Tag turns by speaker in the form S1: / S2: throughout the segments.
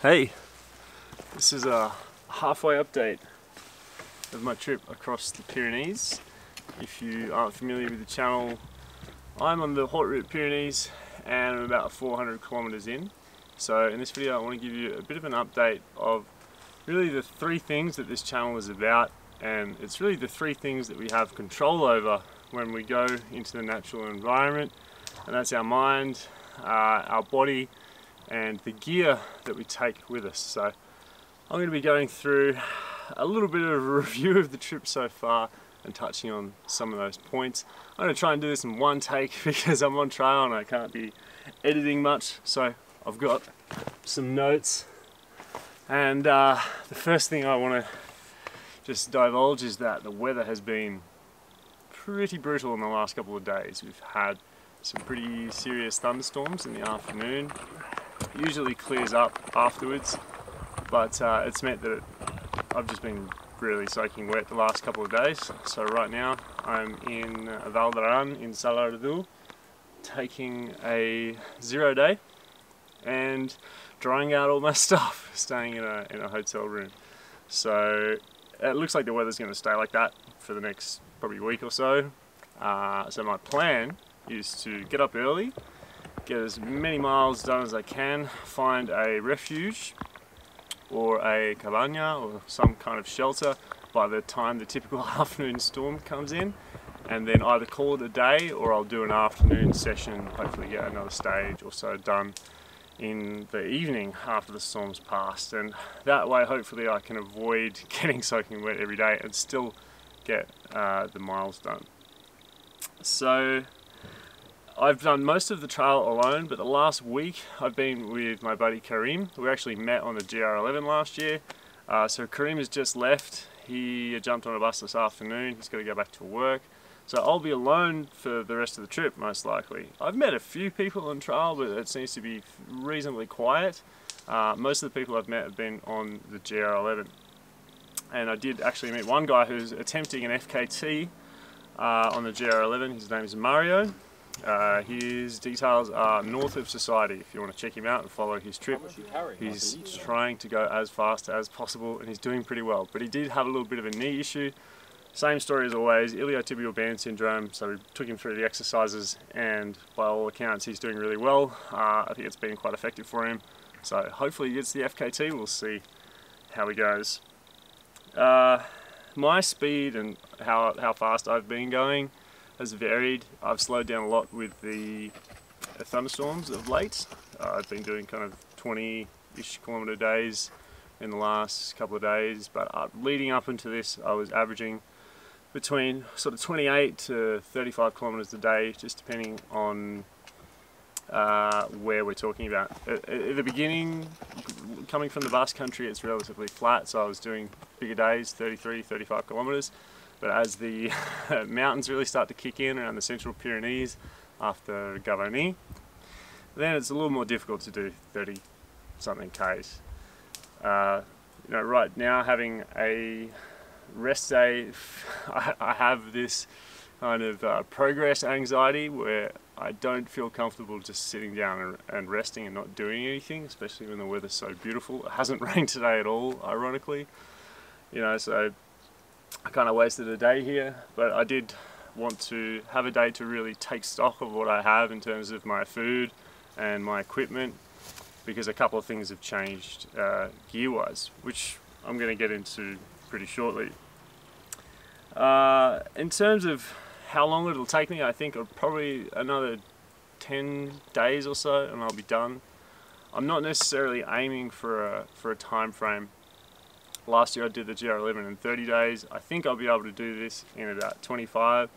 S1: Hey, this is a halfway update of my trip across the Pyrenees. If you aren't familiar with the channel, I'm on the Haute Route Pyrenees and I'm about 400 kilometers in. So in this video I want to give you a bit of an update of really the three things that this channel is about, and it's really the three things that we have control over when we go into the natural environment, and that's our mind, our body, and the gear that we take with us. So I'm going to be going through a little bit of a review of the trip so far and touching on some of those points. I'm going to try and do this in one take because I'm on trail and I can't be editing much, so I've got some notes. And the first thing I want to just divulge is that the weather has been pretty brutal in the last couple of days. We've had some pretty serious thunderstorms in the afternoon. It usually clears up afterwards, but it's meant that I've just been really soaking wet the last couple of days. So right now I'm in Val d'Aran in Salardou, taking a 0 day and drying out all my stuff, staying in a hotel room. So it looks like the weather's going to stay like that for the next probably week or so. So my plan is to get up early, get as many miles done as I can, find a refuge or a cabana or some kind of shelter by the time the typical afternoon storm comes in, and then either call it a day or I'll do an afternoon session, hopefully get another stage or so done in the evening after the storm's passed, and that way hopefully I can avoid getting soaking wet every day and still get the miles done. So I've done most of the trail alone, but the last week I've been with my buddy Karim. We actually met on the GR11 last year. So Karim has just left. He jumped on a bus this afternoon. He's got to go back to work. So I'll be alone for the rest of the trip, most likely. I've met a few people on trail, but it seems to be reasonably quiet. Most of the people I've met have been on the GR11. And I did actually meet one guy who's attempting an FKT on the GR11. His name is Mario. His details are north of Society if you want to check him out and follow his trip. He's trying to go as fast as possible and he's doing pretty well, but he did have a little bit of a knee issue. Same story as always, iliotibial band syndrome, so we took him through the exercises and by all accounts he's doing really well. I think it's been quite effective for him, so hopefully he gets the FKT. We'll see how he goes. My speed and how fast I've been going has varied. I've slowed down a lot with the thunderstorms of late. I've been doing kind of 20-ish kilometer days in the last couple of days, but leading up into this I was averaging between sort of 28 to 35 kilometers a day, just depending on where we're talking about. At the beginning, coming from the Basque country, it's relatively flat, so I was doing bigger days, 33, 35 kilometers. But as the mountains really start to kick in around the central Pyrenees after Gavarnie, then it's a little more difficult to do 30 something Ks. Right now, having a rest day, I have this kind of progress anxiety where I don't feel comfortable just sitting down and resting and not doing anything, especially when the weather's so beautiful. It hasn't rained today at all, ironically. So I kind of wasted a day here, but I did want to have a day to really take stock of what I have in terms of my food and my equipment, because a couple of things have changed gear-wise, which I'm going to get into pretty shortly. In terms of how long it'll take me, I think probably another 10 days or so and I'll be done. I'm not necessarily aiming for a time frame. Last year I did the GR11 in 30 days. I think I'll be able to do this in about 25,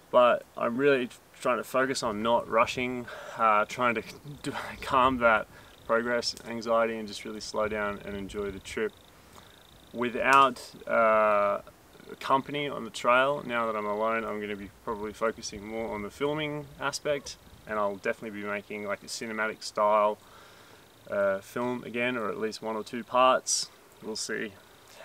S1: but I'm really trying to focus on not rushing, trying to calm that progress anxiety and just really slow down and enjoy the trip. Without company on the trail, now that I'm alone, I'm going to be probably focusing more on the filming aspect, and I'll definitely be making like a cinematic style film again, or at least 1 or 2 parts. We'll see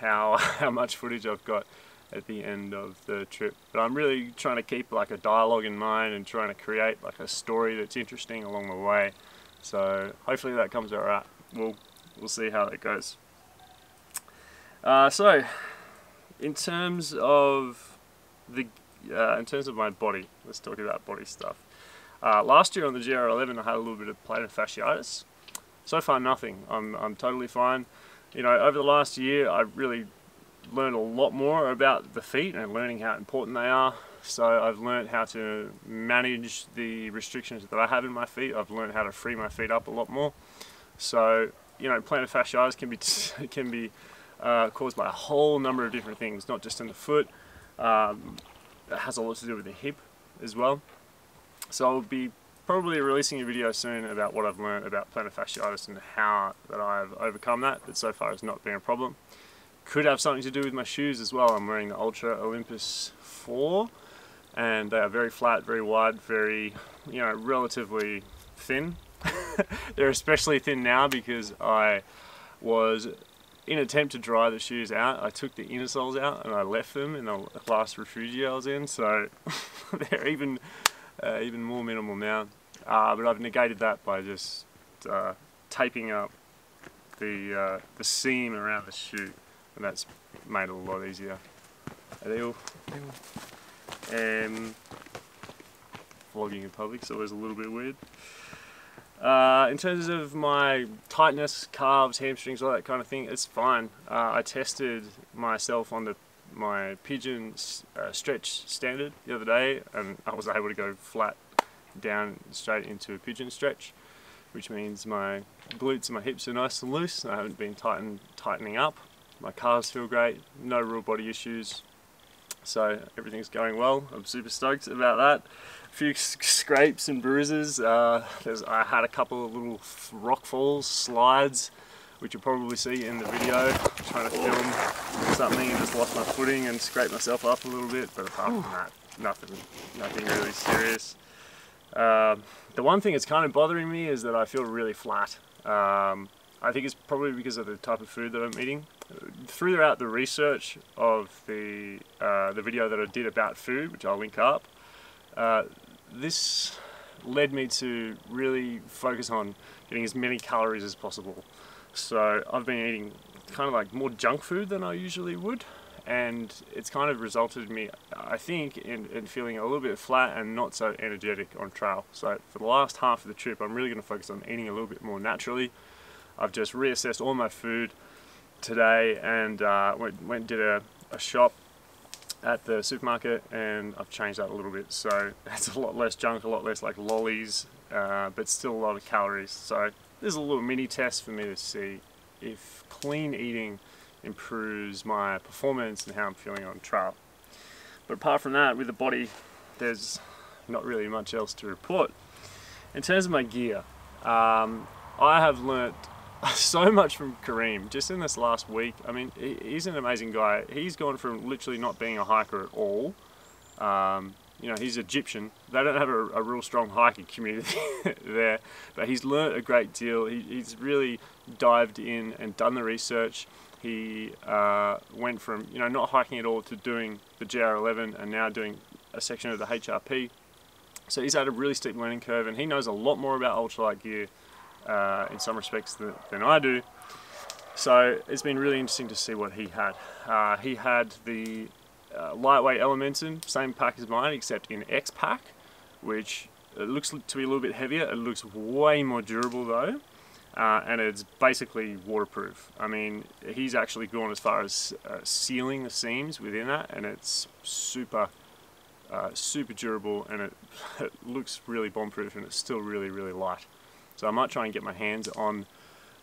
S1: how much footage I've got at the end of the trip. But I'm really trying to keep like a dialogue in mind and trying to create like a story that's interesting along the way. So hopefully that comes out right. We'll we'll see how that goes. So, in terms of my body, let's talk about body stuff. Last year on the GR11, I had a little bit of plantar fasciitis. So far, nothing. I'm totally fine. You know, over the last year, I really learned a lot more about the feet and learning how important they are. So I've learned how to manage the restrictions that I have in my feet. I've learned how to free my feet up a lot more. So, you know, plantar fasciitis can be caused by a whole number of different things, not just in the foot. It has a lot to do with the hip as well. So I'll be probably releasing a video soon about what I've learned about plantar fasciitis and how that I've overcome that, but so far it's not been a problem. Could have something to do with my shoes as well. I'm wearing the Ultra Olympus 4, and they are very flat, very wide, very, you know, relatively thin. They're especially thin now because I was, in an attempt to dry the shoes out, I took the inner soles out and I left them in the last refugio I was in, so they're even more minimal now. But I've negated that by just taping up the seam around the shoe, and that's made it a lot easier. Vlogging in public's always a little bit weird. In terms of my tightness, calves, hamstrings, all that kind of thing, it's fine. I tested myself on my pigeon stretch standard the other day, and I was able to go flat down straight into a pigeon stretch, which means my glutes and my hips are nice and loose. I haven't been tightening up. My calves feel great, no real body issues, so everything's going well. I'm super stoked about that. A few scrapes and bruises. I had a couple of little rock falls, slides, which you'll probably see in the video. I'm trying to film something and just lost my footing and scraped myself up a little bit, but apart from that, nothing really serious. The one thing that's kind of bothering me is that I feel really flat. I think it's probably because of the type of food that I'm eating. Throughout the research of the video that I did about food, which I'll link up, this led me to really focus on getting as many calories as possible. So I've been eating kind of like more junk food than I usually would, and it's kind of resulted in me, I think, in feeling a little bit flat and not so energetic on trail. So for the last half of the trip, I'm really going to focus on eating a little bit more naturally. I've just reassessed all my food today and went and did a shop at the supermarket, and I've changed that a little bit. So it's a lot less junk, a lot less like lollies, but still a lot of calories. So there's a little mini test for me to see if clean eating improves my performance and how I'm feeling on trail. But apart from that, with the body, there's not really much else to report. In terms of my gear, I have learnt so much from Kareem just in this last week. I mean, he's an amazing guy. He's gone from literally not being a hiker at all. You know, he's Egyptian. They don't have a real strong hiking community there, but he's learnt a great deal. He's really dived in and done the research. He went from, you know, not hiking at all to doing the GR11 and now doing a section of the HRP. So he's had a really steep learning curve, and he knows a lot more about ultralight gear in some respects than I do. So it's been really interesting to see what he had. He had the lightweight Elementum, same pack as mine, except in X pack, which it looks to be a little bit heavier. It looks way more durable though, and it's basically waterproof. I mean, he's actually gone as far as sealing the seams within that, and it's super durable, and it looks really bomb-proof, and it's still really light. So I might try and get my hands on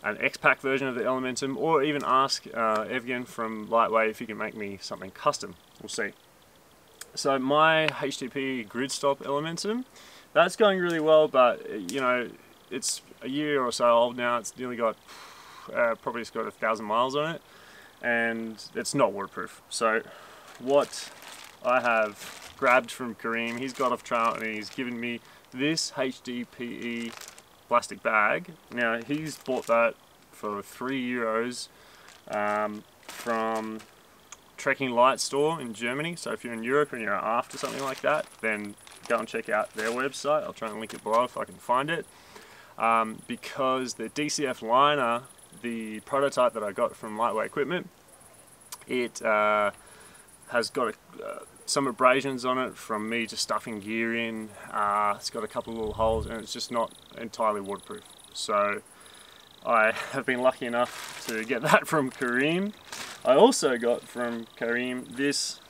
S1: an X-Pack version of the Elementum, or even ask Evgen from Lightweight if he can make me something custom. We'll see. So my HTP Gridstop Elementum, that's going really well, but you know, it's a year or so old now. It's nearly got, probably it's got 1,000 miles on it, and it's not waterproof. So what I have grabbed from Kareem, he's got off trail and he's given me this HDPE plastic bag. Now he's bought that for €3 from Trekking Light store in Germany. So if you're in Europe and you're after something like that, then go and check out their website. I'll try and link it below if I can find it. Because the DCF liner the prototype that I got from Lightweight Equipment. It has got some abrasions on it from me just stuffing gear in. It's got a couple of little holes, and it's just not entirely waterproof. So I have been lucky enough to get that from Kareem. I also got from Kareem this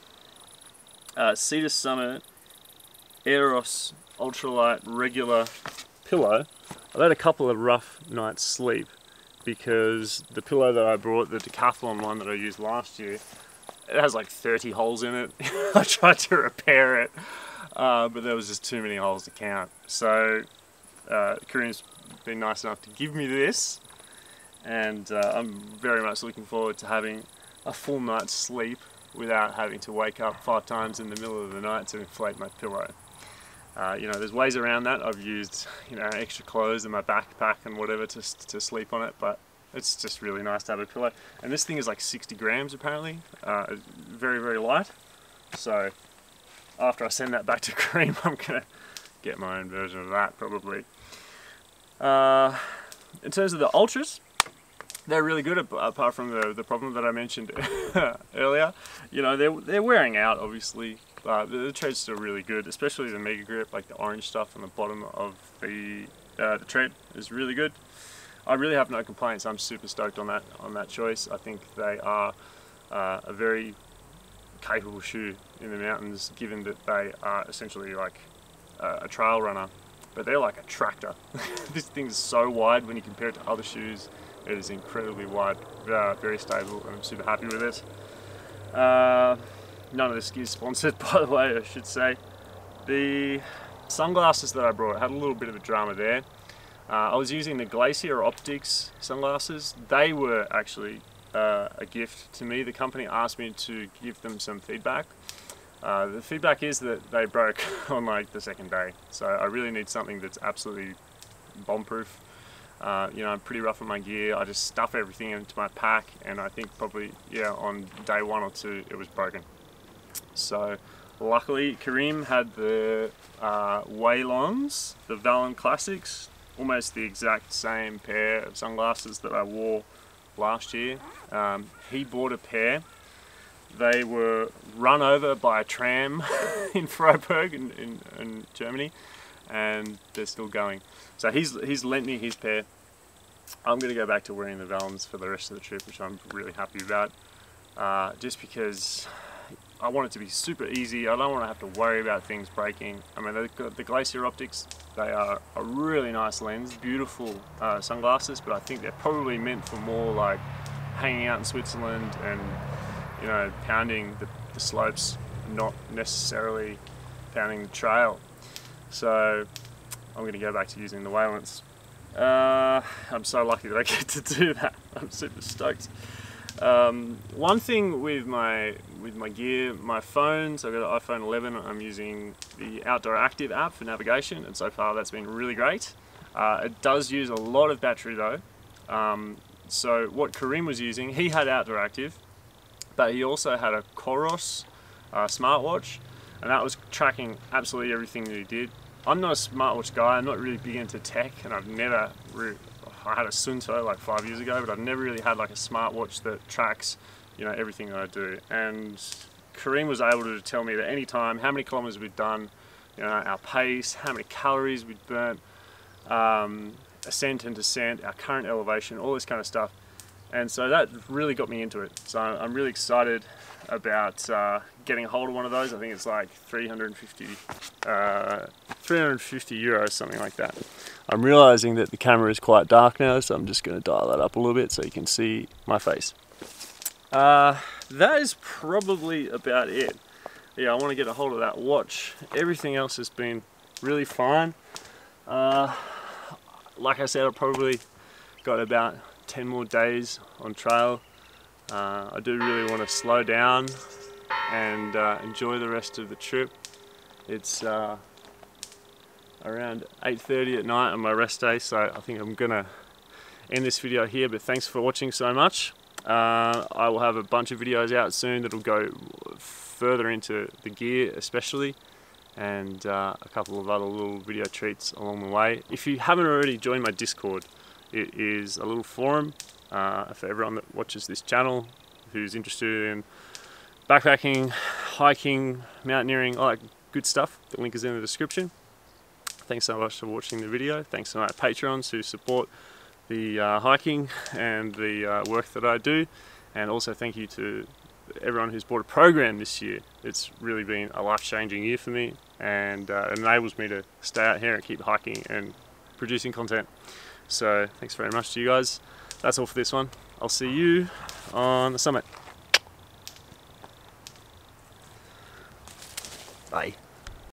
S1: Cedar Summit Eros ultralight regular pillow. I've had a couple of rough nights sleep because the pillow that I brought, the Decathlon one that I used last year, it has like 30 holes in it. I tried to repair it, but there was just too many holes to count. So Kareem's been nice enough to give me this, and I'm very much looking forward to having a full night's sleep without having to wake up 5 times in the middle of the night to inflate my pillow. You know, there's ways around that. I've used, you know, extra clothes in my backpack and whatever to sleep on it, but it's just really nice to have a pillow. And this thing is like 60 grams apparently, very, very light. So after I send that back to Kareem, I'm gonna get my own version of that probably. In terms of the Ultras, they're really good, apart from the problem that I mentioned earlier. You know, they're wearing out obviously, but the tread's still really good, especially the Mega Grip, like the orange stuff on the bottom of the tread is really good. I really have no complaints. I'm super stoked on that choice. I think they are a very capable shoe in the mountains, given that they are essentially like a trail runner, but they're like a tractor. This thing's so wide when you compare it to other shoes. It is incredibly wide, very stable, and I'm super happy with it. None of this gear is sponsored, by the way, I should say. The sunglasses that I brought had a little bit of a drama there. I was using the Glacier optics sunglasses. They were actually a gift to me. The company asked me to give them some feedback. The feedback is that they broke on like the second day, so I really need something that's absolutely bomb-proof. You know, I'm pretty rough on my gear. I just stuff everything into my pack, and I think probably, yeah, on day 1 or 2 it was broken. So luckily Kareem had the Waylons, the Valen Classics, almost the exact same pair of sunglasses that I wore last year. He bought a pair. They were run over by a tram in Freiburg in Germany, and they're still going. So he's lent me his pair. I'm going to go back to wearing the Valens for the rest of the trip, which I'm really happy about, just because I want it to be super easy. I don't want to have to worry about things breaking. I mean, they've got the Glacier optics. They are a really nice lens, beautiful sunglasses, but I think they're probably meant for more like hanging out in Switzerland and, you know, pounding the slopes, not necessarily pounding the trail. So I'm going to go back to using the Waylons. I'm so lucky that I get to do that. I'm super stoked. One thing with my gear, my phone, so I've got an iPhone 11, I'm using the Outdoor Active app for navigation, and so far that's been really great. It does use a lot of battery though. So what Kareem was using, he had Outdoor Active, but he also had a Coros smartwatch, and that was tracking absolutely everything that he did. I'm not a smartwatch guy. I'm not really big into tech, and I've never I had a Sunto like 5 years ago, but I've never really had like a smartwatch that tracks, you know, everything that I do. And Kareem was able to tell me at any time how many kilometers we'd done, you know, our pace, how many calories we'd burnt, ascent and descent, our current elevation, all this kind of stuff. And so that really got me into it. So I'm really excited about getting a hold of one of those. I think it's like 350 euros, something like that. I'm realizing that the camera is quite dark now, so I'm just going to dial that up a little bit so you can see my face. That is probably about it. Yeah, I want to get a hold of that watch. Everything else has been really fine. Like I said, I've probably got about 10 more days on trail. I do really want to slow down and enjoy the rest of the trip. It's around 8:30 at night on my rest day, so I think I'm gonna end this video here, but thanks for watching so much. I will have a bunch of videos out soon that'll go further into the gear especially, and a couple of other little video treats along the way. If you haven't already joined my Discord, It is a little forum for everyone that watches this channel who's interested in backpacking, hiking, mountaineering, all that good stuff. The link is in the description. Thanks so much for watching the video. Thanks to my patrons who support the hiking and the work that I do, and also thank you to everyone who's bought a program this year. It's really been a life-changing year for me, and it enables me to stay out here and keep hiking and producing content. So thanks very much to you guys. That's all for this one. I'll see you on the summit. Bye.